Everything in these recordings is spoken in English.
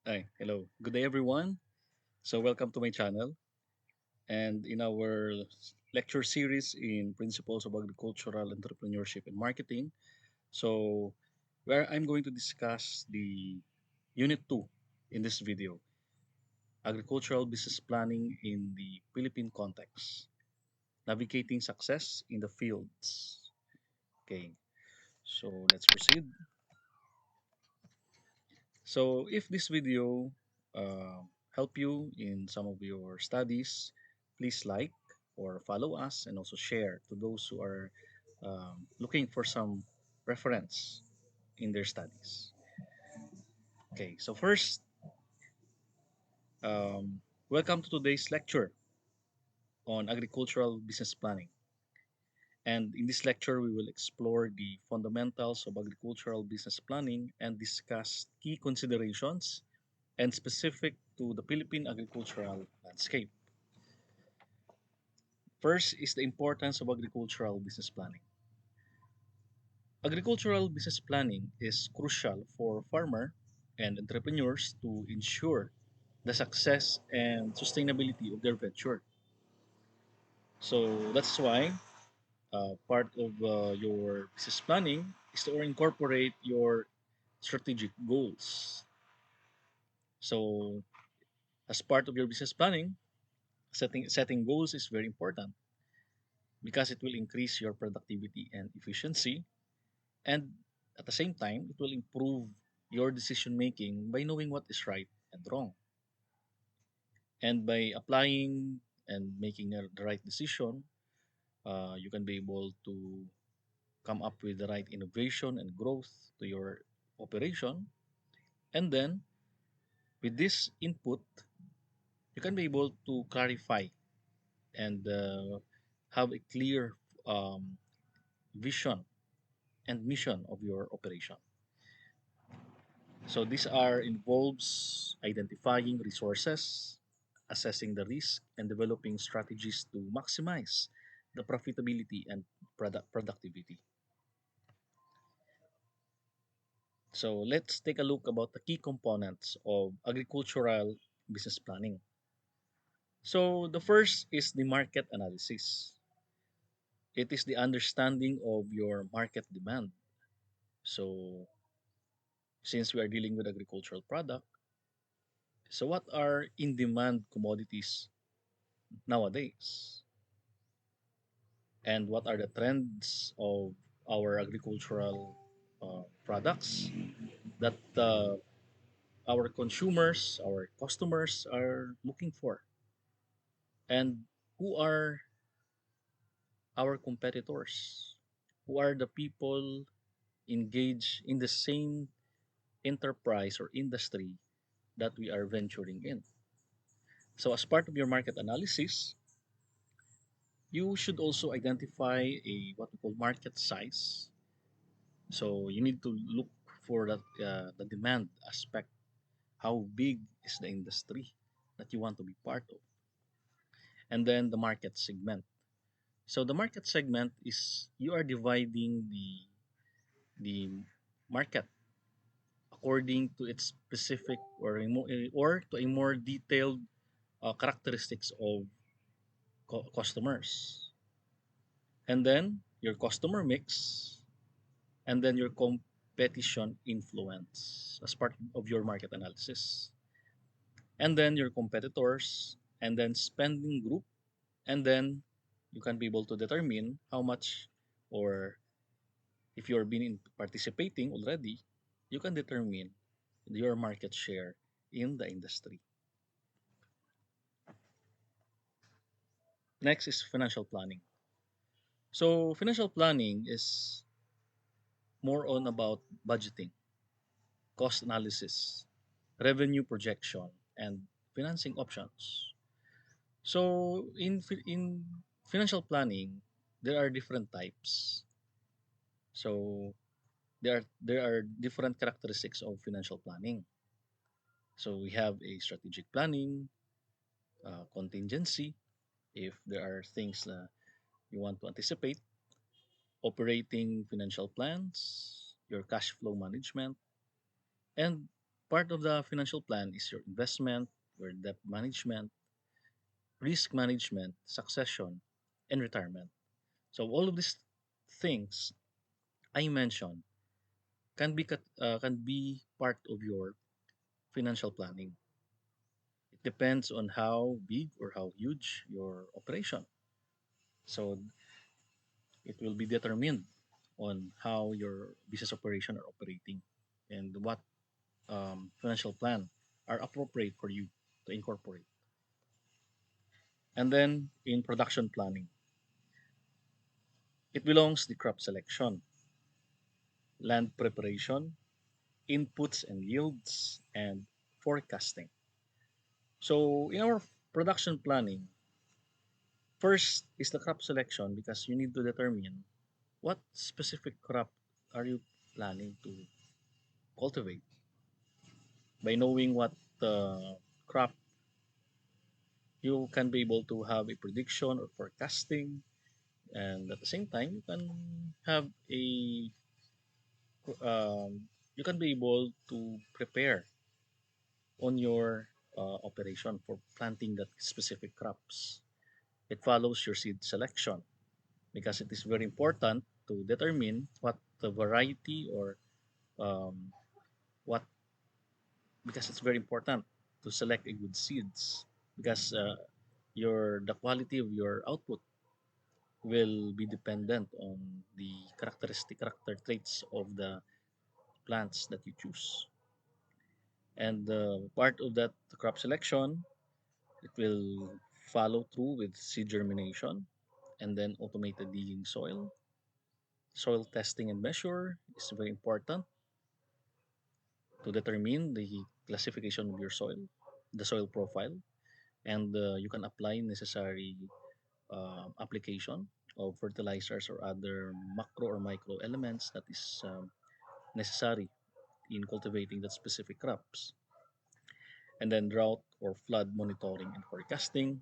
Hi, hello. Good day, everyone. So, welcome to my channel. And in our lecture series in Principles of Agricultural Entrepreneurship and Marketing, so where I'm going to discuss the Unit 2 in this video, Agricultural Business Planning in the Philippine Context, Navigating Success in the Fields. Okay, so let's proceed. So if this video help you in some of your studies, please like or follow us and also share to those who are looking for some reference in their studies. Okay, so first, um, welcome to today's lecture on agricultural business planning. And in this lecture, we will explore the fundamentals of agricultural business planning and discuss key considerations and specific to the Philippine agricultural landscape. First is the importance of agricultural business planning. Agricultural business planning is crucial for farmer and entrepreneurs to ensure the success and sustainability of their venture. So that's why part of your business planning is to incorporate your strategic goals. So as part of your business planning, setting goals is very important because it will increase your productivity and efficiency, and at the same time it will improve your decision making by knowing what is right and wrong, and by applying and making the right decision, you can be able to come up with the right innovation and growth to your operation. And then with this input, you can be able to clarify and have a clear um, vision and mission of your operation. So these are involves identifying resources, assessing the risk, and developing strategies to maximize the profitability and productivity. So let's take a look about the key components of agricultural business planning. So the first is the market analysis. It is the understanding of your market demand. So since we are dealing with agricultural product, so what are in demand commodities nowadays? And what are the trends of our agricultural products that our consumers, our customers are looking for? And who are our competitors? Who are the people engaged in the same enterprise or industry that we are venturing in? So, as part of your market analysis, you should also identify a what we call market size. So you need to look for that the demand aspect. How big is the industry that you want to be part of? And then the market segment. So the market segment is you are dividing the market according to its specific or to a more detailed characteristics of customers. And then your customer mix, and then your competition influence as part of your market analysis, and then your competitors, and then spending group, and then you can be able to determine how much, or if you're been in participating already, you can determine your market share in the industry. Next is financial planning. So financial planning is more on about budgeting, cost analysis, revenue projection, and financing options. So in financial planning, there are different types. So there are different characteristics of financial planning. So we have a strategic planning, contingency, if there are things that you want to anticipate, operating financial plans, your cash flow management, and Part of the financial plan is your investment, your debt management, risk management, succession, and retirement. So all of these things I mentioned can be part of your financial planning. It depends on how big or how huge your operation. So it will be determined on how your business operation are operating and what financial plan are appropriate for you to incorporate. And then in production planning, it belongs the crop selection, land preparation, inputs and yields, and forecasting. So in our production planning, first is the crop selection because you need to determine what specific crop are you planning to cultivate. By knowing what crop, you can be able to have a prediction or forecasting, and at the same time you can have a you can be able to prepare on your operation for planting that specific crops. It follows your seed selection because it is very important to determine what the variety or um, what because it's very important to select a good seeds because the quality of your output will be dependent on the character traits of the plants that you choose. And part of that crop selection, it will follow through with seed germination and then automated digging soil. Soil testing and measure is very important to determine the classification of your soil, the soil profile, and you can apply necessary application of fertilizers or other macro or micro elements that is necessary in cultivating that specific crops. And then drought or flood monitoring and forecasting.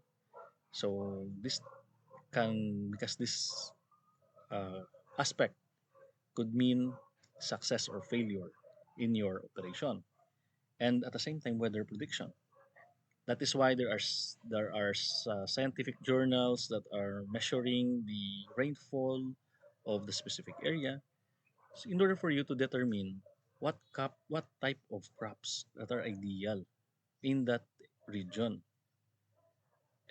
So this because this uh, aspect could mean success or failure in your operation. And at the same time, weather prediction. That is why there are scientific journals that are measuring the rainfall of the specific area. So in order for you to determine what type of crops that are ideal in that region,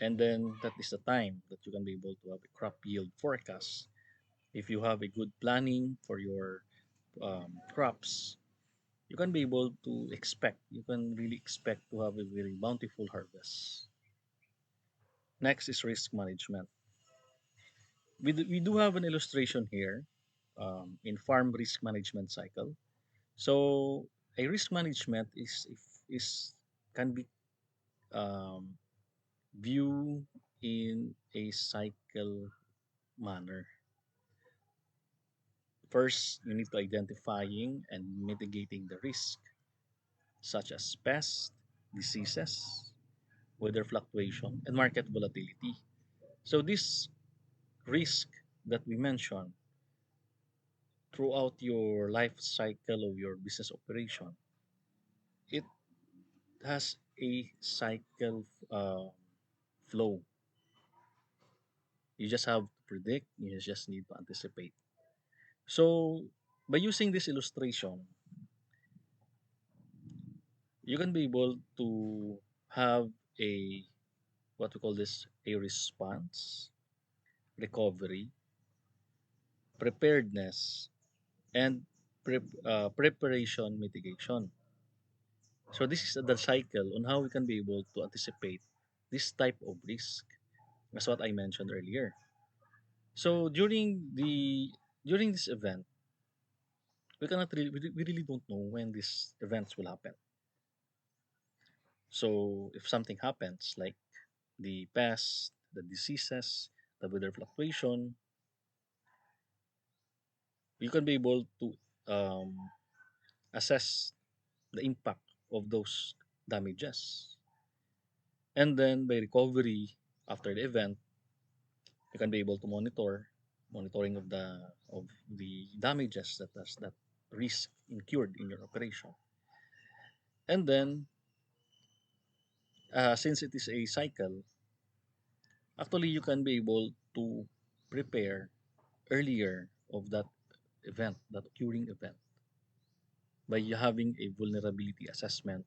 and then that is the time that you can be able to have a crop yield forecast. If you have a good planning for your crops, you can be able to expect. You can really expect to have a very bountiful harvest. Next is risk management. We do have an illustration here in farm risk management cycle. So a risk management is can be um, viewed in a cycle manner. First, you need to identifying and mitigating the risk, such as pests, diseases, weather fluctuation, and market volatility. So this risk that we mentioned throughout your life cycle of your business operation, it has a cycle flow. You just have to predict, you just need to anticipate. So by using this illustration, you can be able to have a what we call this a response, recovery, preparedness, and preparation mitigation. So this is the cycle on how we can be able to anticipate this type of risk. That's what I mentioned earlier. So during this event, we really don't know when these events will happen. So if something happens like the pest, the diseases, the weather fluctuation, you can be able to um, assess the impact of those damages. And then by recovery after the event, you can be able to monitoring of the damages that risk incurred in your operation. And then, since it is a cycle, actually you can be able to prepare earlier of that event, that occurring event, by you having a vulnerability assessment.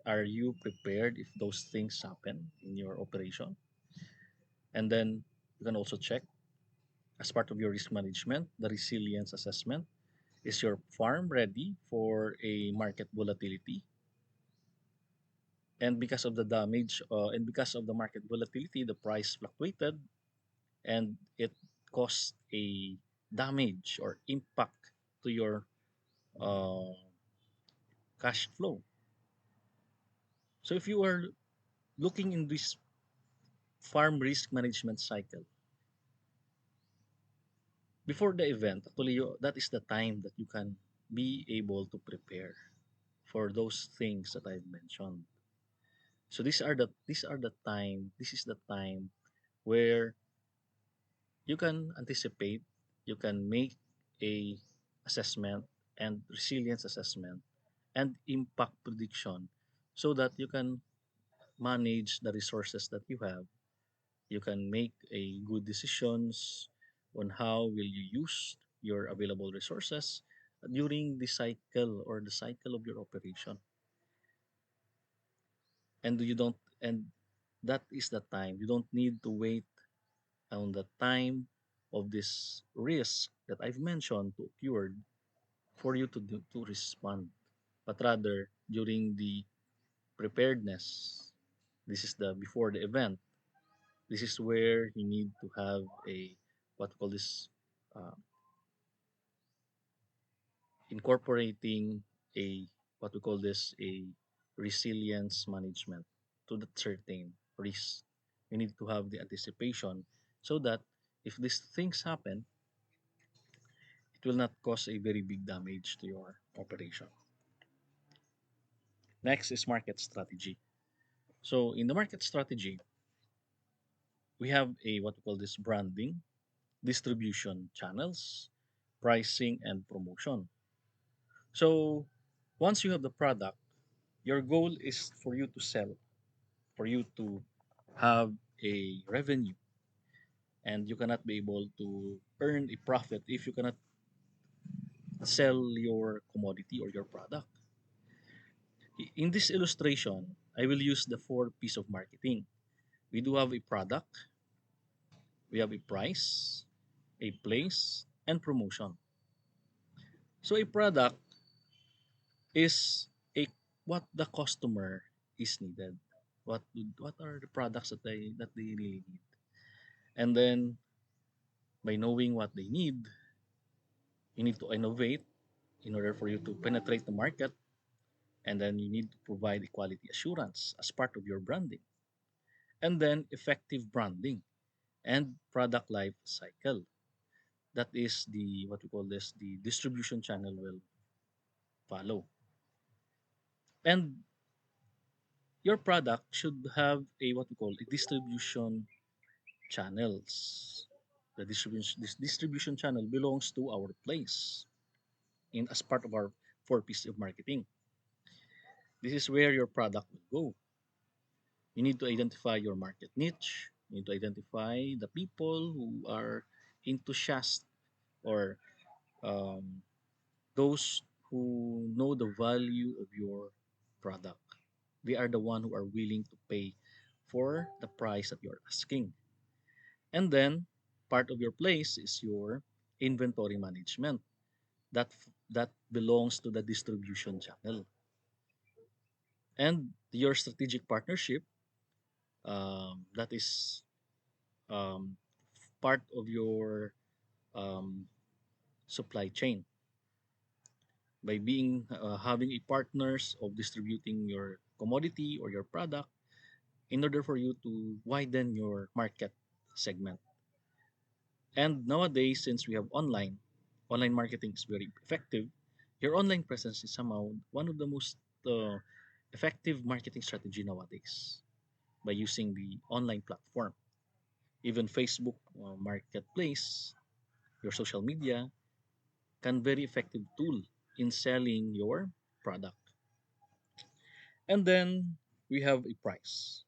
Are you prepared if those things happen in your operation? And then you can also check as part of your risk management, the resilience assessment. Is your farm ready for a market volatility? And because of the damage and because of the market volatility, the price fluctuated and it caused a damage or impact to your uh, cash flow. So if you are looking in this farm risk management cycle before the event, actually that is the time that you can be able to prepare for those things that I've mentioned. So this is the time where you can anticipate, you can make a assessment and resilience assessment and impact prediction so that you can manage the resources that you have. You can make a good decisions on how will you use your available resources during the cycle or the cycle of your operation. And you don't and that is the time. You don't need to wait on the time of this risk that I've mentioned to occur for you to respond, but rather during the preparedness. This is the before the event. This is where you need to have a what we call this uh, incorporating a what we call this a resilience management to the certain risk. You need to have the anticipation so that if these things happen, it will not cause a very big damage to your operation. Next is market strategy. So in the market strategy, we have a what we call this branding, distribution channels, pricing, and promotion. So once you have the product, your goal is for you to sell, for you to have a revenue, and you cannot be able to earn a profit if you cannot sell your commodity or your product. In this illustration, I will use the four P's of marketing. We do have a product, we have a price, a place, and promotion. So a product is a what the customer is needed. What are the products that they really need? And then by knowing what they need, you need to innovate in order for you to penetrate the market, and then you need to provide a quality assurance as part of your branding. And then effective branding and product life cycle. That is the what we call this the distribution channel will follow. And your product should have a what we call a distribution channels. This distribution channel belongs to our place in as part of our four P's of marketing. This is where your product will go. You need to identify your market niche. You need to identify the people who are enthusiast or um, those who know the value of your product. They are the one who are willing to pay for the price that you're asking. And then part of your place is your inventory management. That belongs to the distribution channel. And your strategic partnership, that is um, part of your um, supply chain by being having a partners of distributing your commodity or your product in order for you to widen your market segment. And nowadays, since we have online marketing is very effective. Your online presence is somehow one of the most effective marketing strategy nowadays by using the online platform. Even Facebook marketplace, your social media can very effective tool in selling your product. And then we have a price.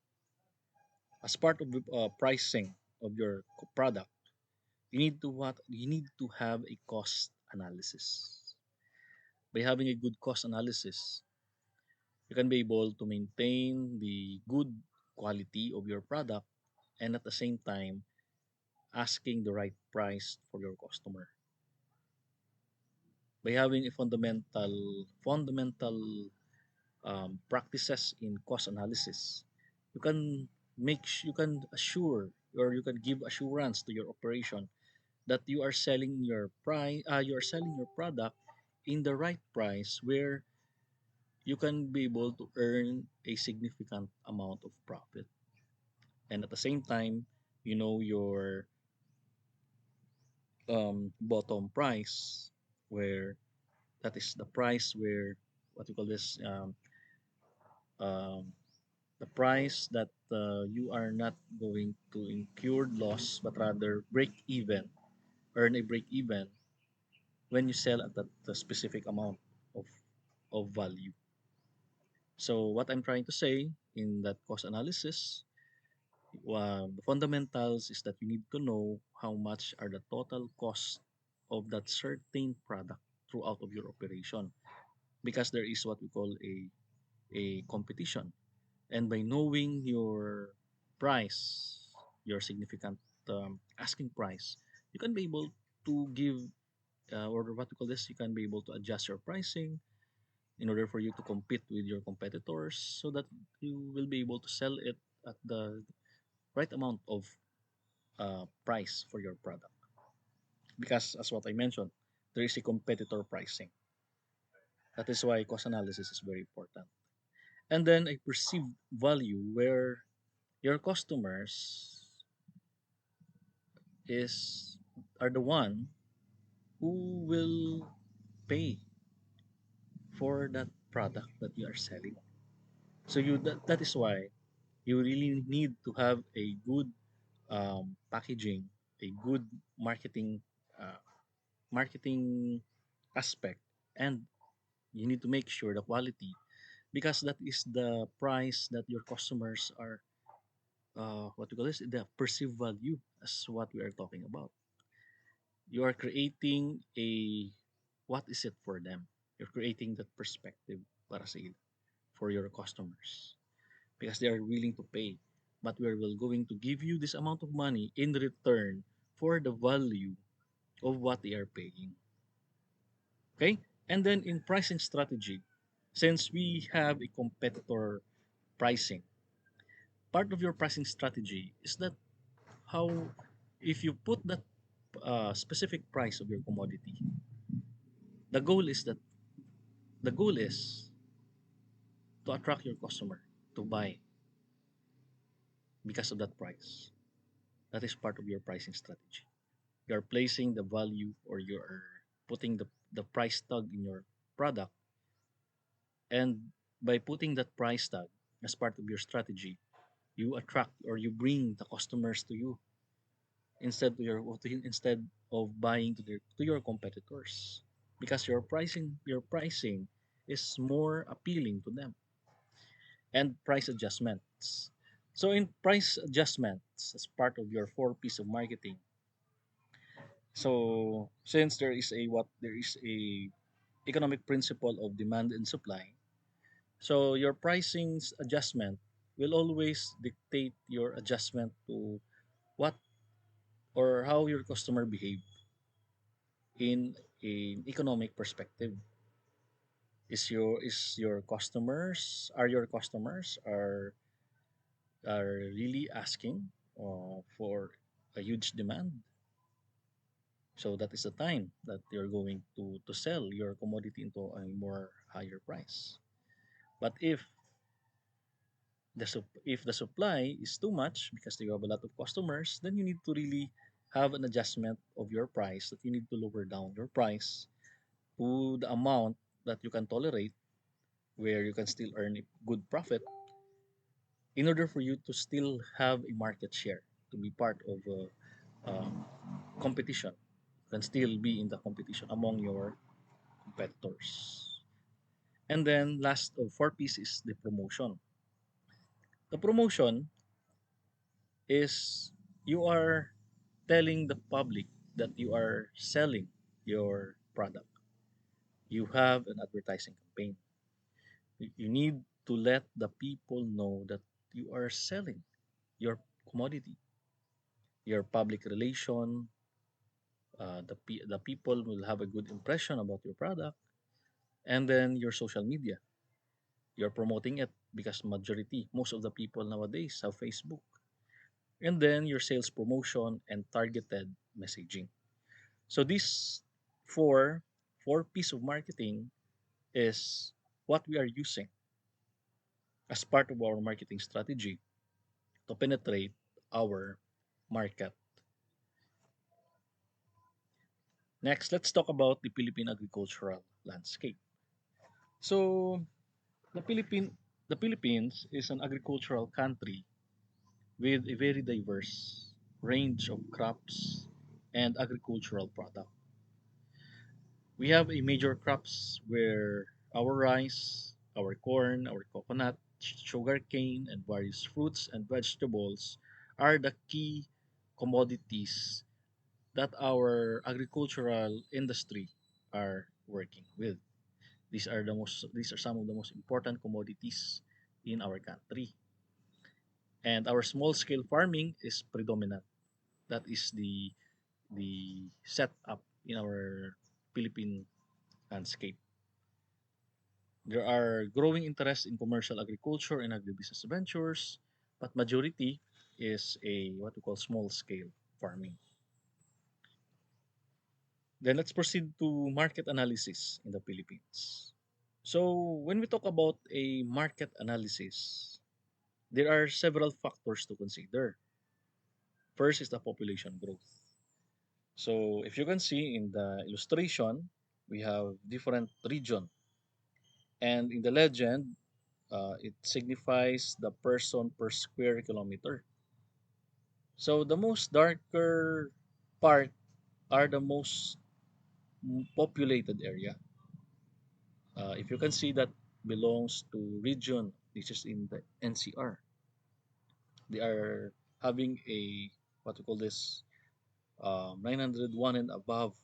As part of the pricing of your product, you need to have a cost analysis. By having a good cost analysis, you can be able to maintain the good quality of your product and at the same time asking the right price for your customer. By having a fundamental practices in cost analysis, you can you can assure or you can give assurance to your operation that you are selling your product in the right price where you can be able to earn a significant amount of profit, and at the same time you know your bottom price, where that is the price where what you call this um, the price that you are not going to incur loss but rather break even, earn a break even when you sell at that specific amount of value. So what I'm trying to say in that cost analysis, the fundamentals is that you need to know how much are the total cost of that certain product throughout of your operation, because there is what we call a competition. And by knowing your price, your significant asking price, you can be able to give or what we call this, you can be able to adjust your pricing in order for you to compete with your competitors so that you will be able to sell it at the right amount of price for your product. Because as what I mentioned, there is a competitor pricing. That is why cost analysis is very important. And then a perceived value where your customers is are the one who will pay for that product that you are selling. So that is why you really need to have a good packaging, a good marketing uh, marketing aspect, and you need to make sure the quality, because that is the price that your customers are what we call this, the perceived value, as what we are talking about. You are creating a what is it for them. You're creating that perspective para sa for your customers, because they are willing to pay, but we are will going to give you this amount of money in return for the value of what they are paying. Okay, and then in pricing strategy, since we have a competitor pricing, part of your pricing strategy is that how, if you put that specific price of your commodity, the goal is that the goal is to attract your customer to buy because of that price. That is part of your pricing strategy. You are placing the value, or you are putting the price tag in your product, and by putting that price tag as part of your strategy, you attract or you bring the customers to you instead of buying to your competitors, because your pricing is more appealing to them. And price adjustments. So in price adjustments as part of your four piece of marketing, so since there is a economic principle of demand and supply, so your pricing's adjustment will always dictate your adjustment to what or how your customer behave in an economic perspective. Your customers are really asking for a huge demand, so that is the time that you're going to sell your commodity into a more higher price. But if the supply is too much because you have a lot of customers, then you need to really have an adjustment of your price, that you need to lower down your price to the amount that you can tolerate, where you can still earn a good profit in order for you to still have a market share, to be part of um, competition, can still be in the competition among your competitors. And then last of four P's is the promotion. The promotion is you are telling the public that you are selling your product. You have an advertising campaign. You need to let the people know that you are selling your commodity. Your public relation, the people will have a good impression about your product, and then your social media. You're promoting it because most of the people nowadays have Facebook. And then your sales promotion and targeted messaging. So these four four piece of marketing is what we are using as part of our marketing strategy to penetrate our market. Next, let's talk about the Philippine agricultural landscape. So the Philippines is an agricultural country with a very diverse range of crops and agricultural products. We have a major crops where our rice, our corn, our coconut, sugarcane, and various fruits and vegetables are the key commodities that our agricultural industry are working with. These are some of the most important commodities in our country. And our small scale farming is predominant. That is the setup in our Philippine landscape. There are growing interest in commercial agriculture and agribusiness ventures, but majority is a what we call small scale farming. Then let's proceed to market analysis in the Philippines. So when we talk about a market analysis, there are several factors to consider. First is the population growth. So if you can see in the illustration, we have different region, and in the legend, it signifies the person per square kilometer. So the most darker part are the most populated area. If you can see that belongs to region, this is in the NCR. They are having a what we call this 901 and above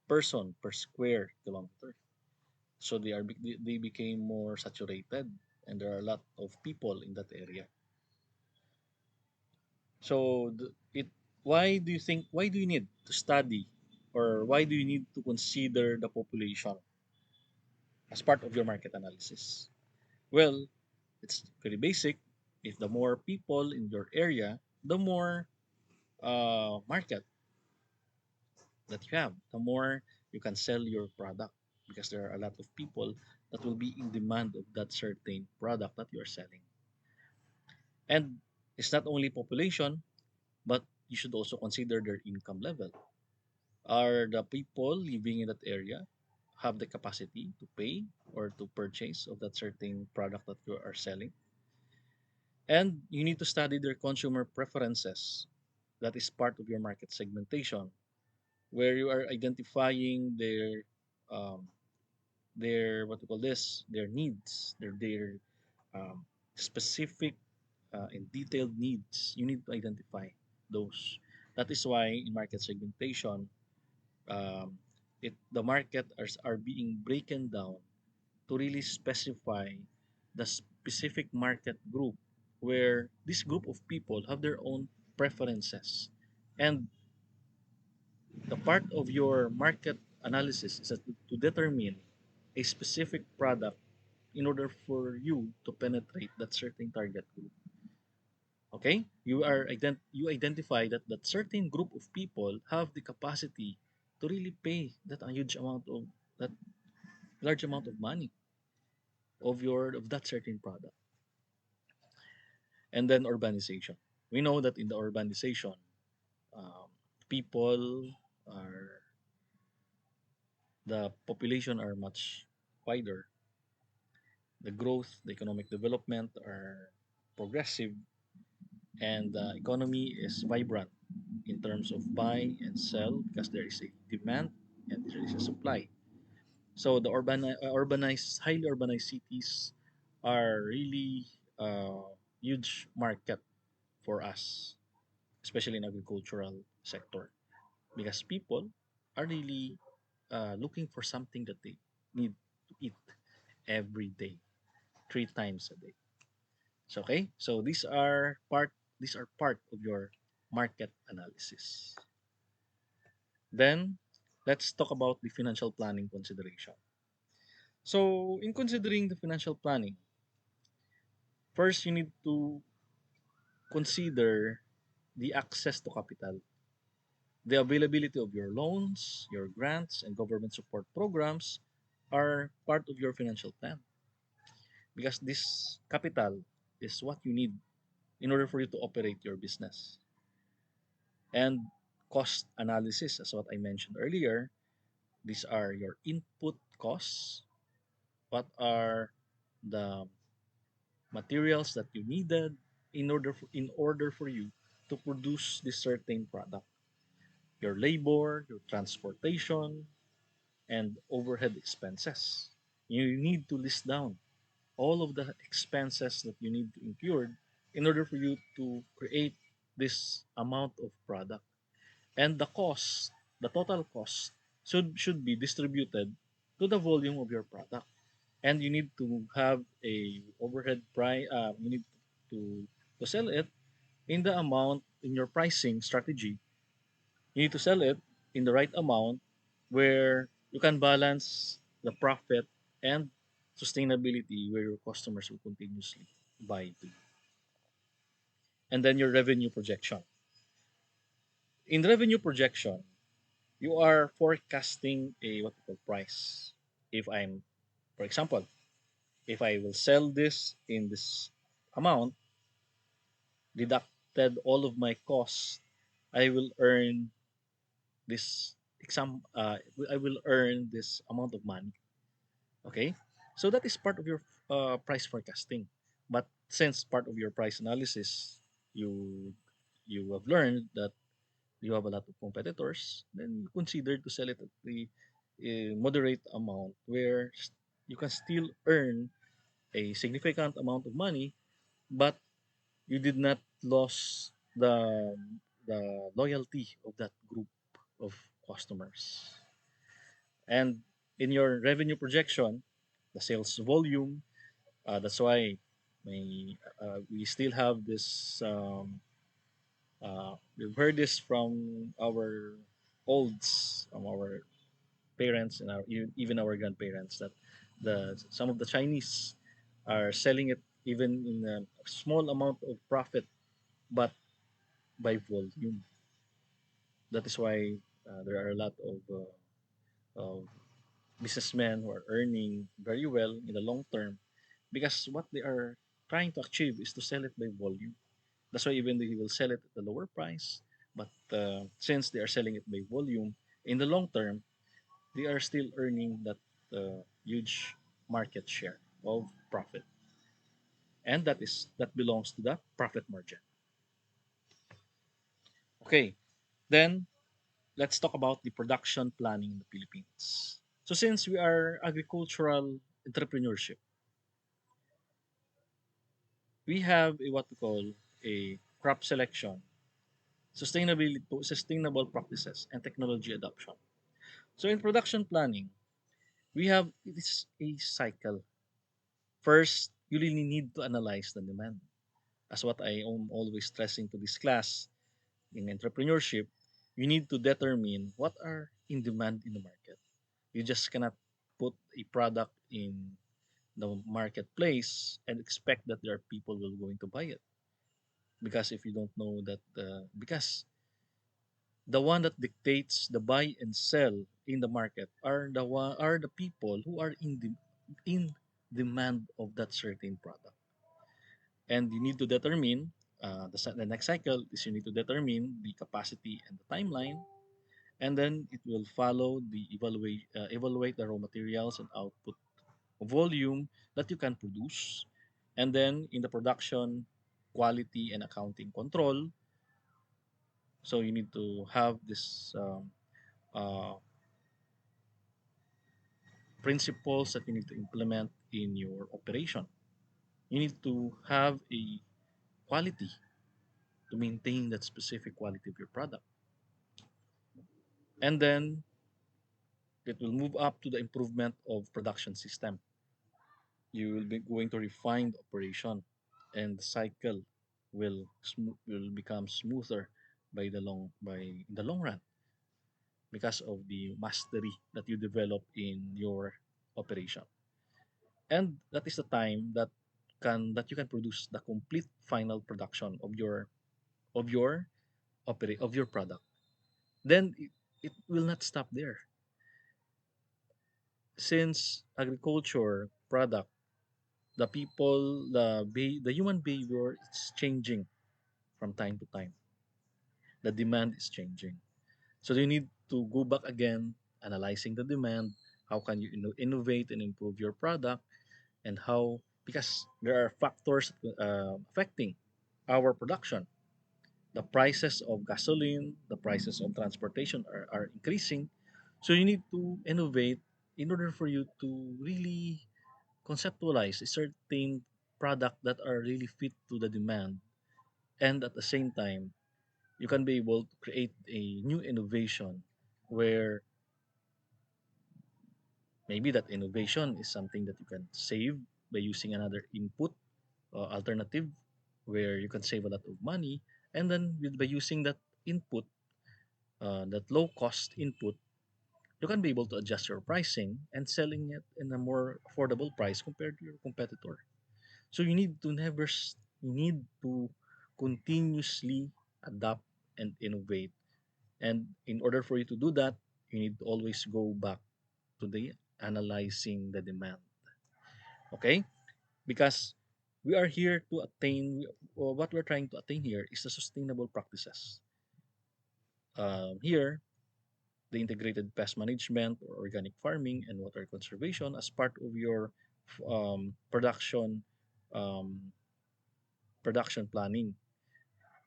person per square kilometer. So they became more saturated, and there are a lot of people in that area. So why do you need to study, or why do you need to consider the population as part of your market analysis? Well, it's very basic. If the more people in your area, the more market that you have, the more you can sell your product, because there are a lot of people that will be in demand of that certain product that you are selling. And it's not only population, but you should also consider their income level. Are the people living in that area have the capacity to pay or to purchase of that certain product that you are selling? And you need to study their consumer preferences. That is part of your market segmentation, where you are identifying um, their what we call this their needs, their um, specific and detailed needs. You need to identify those. That is why in market segmentation, um, the market are being broken down to really specify the specific market group, where this group of people have their own preferences. And the part of your market analysis is to determine a specific product in order for you to penetrate that certain target group. Okay, you identify that certain group of people have the capacity to really pay that large amount of money of that certain product. And then urbanization. We know that in the urbanization, um, people are the population are much wider. The growth, the economic development are progressive, and the economy is vibrant in terms of buy and sell, because there is a demand and there is a supply. So the urbanized, highly urbanized cities are really huge market for us, especially in agricultural sector, because people are really looking for something that they need to eat every day, 3 times a day. So okay, so these are part of your market analysis. Then let's talk about the financial planning consideration. So in considering the financial planning, first you need to consider the access to capital, the availability of your loans, your grants, and government support programs are part of your financial plan, because this capital is what you need in order for you to operate your business. And cost analysis, as what I mentioned earlier, these are your input costs. What are the materials that you needed in order for you to produce this certain product? Your labor, your transportation, and overhead expenses. You need to list down all of the expenses that you need to incur in order for you to create this amount of product. And the cost, the total cost, should be distributed to the volume of your product. And you need to have a overhead price. You need to to sell it in the amount in your pricing strategy. You need to sell it in the right amount where you can balance the profit and sustainability, where your customers will continuously buy to you. And then your revenue projection. In revenue projection, you are forecasting a what we call price. If I'm, for example, if I will sell this in this amount, deducted all of my costs, I will earn this I will earn this amount of money. Okay, so that is part of your price forecasting. But since part of your price analysis, you you have learned that you have a lot of competitors, then you consider to sell it at the moderate amount where you can still earn a significant amount of money, but you did not lose the loyalty of that group of customers. And in your revenue projection, the sales volume, that's why we still have this. We've heard this from our olds, from our parents and even our grandparents, that the some of the Chinese are selling it even in a small amount of profit, but by volume. That is why there are a lot of businessmen who are earning very well in the long term, because what they are trying to achieve is to sell it by volume. That's why even though he will sell it at a lower price, but since they are selling it by volume, in the long term, they are still earning that huge market share of profit, and that belongs to the profit margin. Okay, then let's talk about the production planning in the Philippines. So since we are agricultural entrepreneurship, we have what we call a crop selection, sustainable practices, and technology adoption. So in production planning, we have it is a cycle. First, you really need to analyze the demand. As what I am always stressing to this class in entrepreneurship, you need to determine what are in demand in the market. You just cannot put a product in the marketplace and expect that there are people will going to buy it, because if you don't know that because the one that dictates the buy and sell in the market are the people who are in demand of that certain product. And you need to determine the next cycle is you need to determine the capacity and the timeline, and then it will follow the evaluate the raw materials and output volume that you can produce. And then in the production, quality and accounting control. So you need to have this uh, principles that you need to implement in your operation. You need to have a quality to maintain that specific quality of your product. And then it will move up to the improvement of production system. You will be going to refine the operation, and the cycle will become smoother by in the long run because of the mastery that you develop in your operation. And that is the time that you can produce the complete final production of your of your product. Then it will not stop there, since agriculture product, the people, the human behavior is changing from time to time. The demand is changing. So you need to go back again, analyzing the demand. How can you innovate and improve your product, and how, because there are factors affecting our production. The prices of gasoline, the prices of transportation are increasing. So you need to innovate in order for you to really conceptualize a certain product that are really fit to the demand, and at the same time you can be able to create a new innovation where maybe that innovation is something that you can save by using another input alternative, where you can save a lot of money, and then by using that input, that low cost input, you can be able to adjust your pricing and selling it in a more affordable price compared to your competitor. So you need to continuously adapt and innovate. And in order for you to do that, you need to always go back to the analyzing the demand. Okay? Because we are here to attain, or what we're trying to attain here is the sustainable practices. Here, the integrated pest management or organic farming and water conservation as part of your production um, production planning,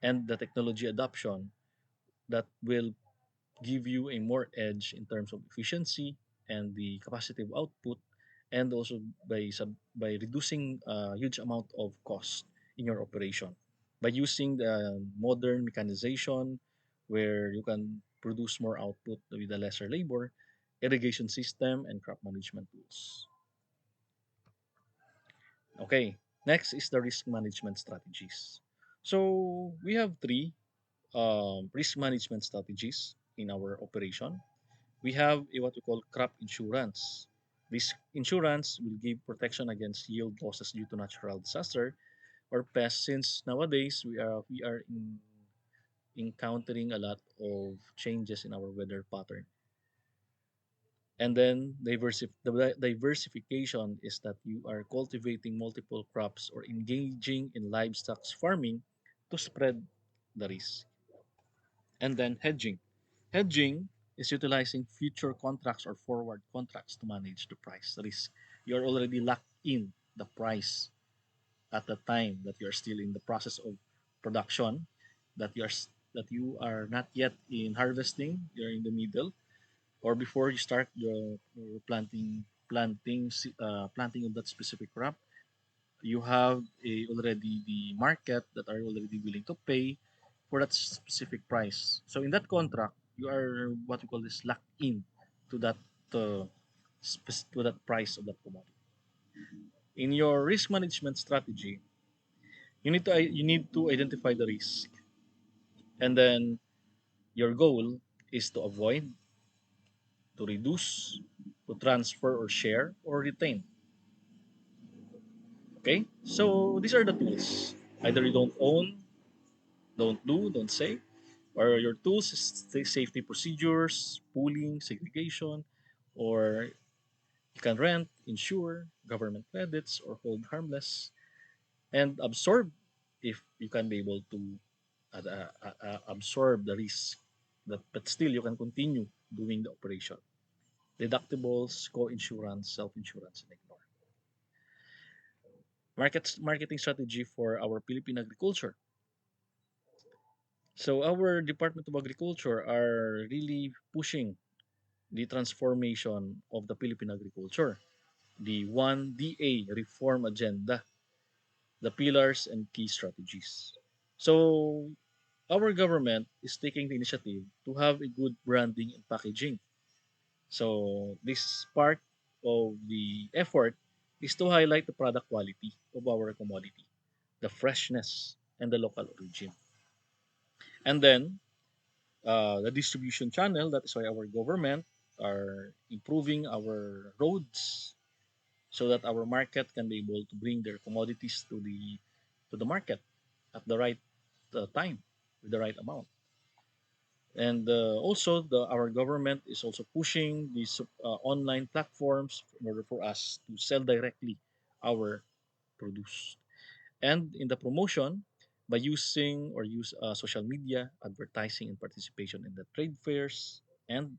and the technology adoption that will give you a more edge in terms of efficiency and the capacity of output, and also by reducing a huge amount of cost in your operation by using the modern mechanization, where you can produce more output with a lesser labor, irrigation system, and crop management tools. Okay, next is the risk management strategies. So we have three risk management strategies in our operation. We have what we call crop insurance. This insurance will give protection against yield losses due to natural disaster or pests, since nowadays we are encountering a lot of changes in our weather pattern. And then the diversification is that you are cultivating multiple crops or engaging in livestock farming to spread the risk. And then hedging. Hedging is utilizing future contracts or forward contracts to manage the price risk. You're already locked in the price at the time that you're still in the process of production, that you are not yet in harvesting, you're in the middle, or before you start your planting of that specific crop. You have already the market that are already willing to pay for that specific price. So in that contract, you are what we call this locked in to that to that price of that commodity. In your risk management strategy, you need to identify the risk, and then your goal is to avoid, to reduce, to transfer or share or retain. Okay, so these are the tools. Either you don't own, don't do, don't say, or your tools is safety procedures, pooling, segregation, or you can rent, insure, government credits, or hold harmless, and absorb if you can be able to absorb the risk. But still, you can continue doing the operation. Deductibles, co-insurance, self-insurance, and ignore. Marketing strategy for our Philippine agriculture. So our Department of Agriculture are really pushing the transformation of the Philippine agriculture, the 1DA reform agenda, the pillars and key strategies. So, our government is taking the initiative to have a good branding and packaging. So, this part of the effort is to highlight the product quality of our commodity, the freshness, and the local origin. And then, the distribution channel, that is why our government are improving our roads so that our market can be able to bring their commodities to the market at the right time with the right amount. And also, our government is also pushing these online platforms in order for us to sell directly our produce. And in the promotion, by using or use social media, advertising, and participation in the trade fairs and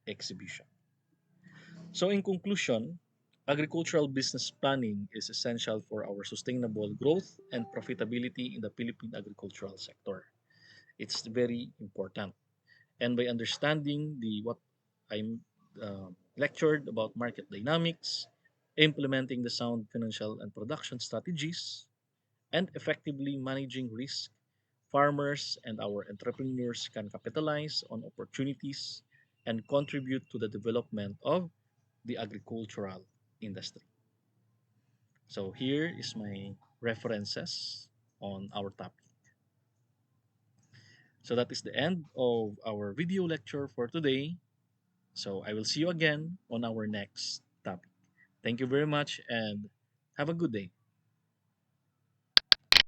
exhibition. So, in conclusion, agricultural business planning is essential for our sustainable growth and profitability in the Philippine agricultural sector. It's very important. And by understanding the what I'm lectured about market dynamics, implementing the sound financial and production strategies, and effectively managing risk, farmers and our entrepreneurs can capitalize on opportunities and contribute to the development of the agricultural industry. So here is my references on our topic. So that is the end of our video lecture for today. So I will see you again on our next topic. Thank you very much and have a good day.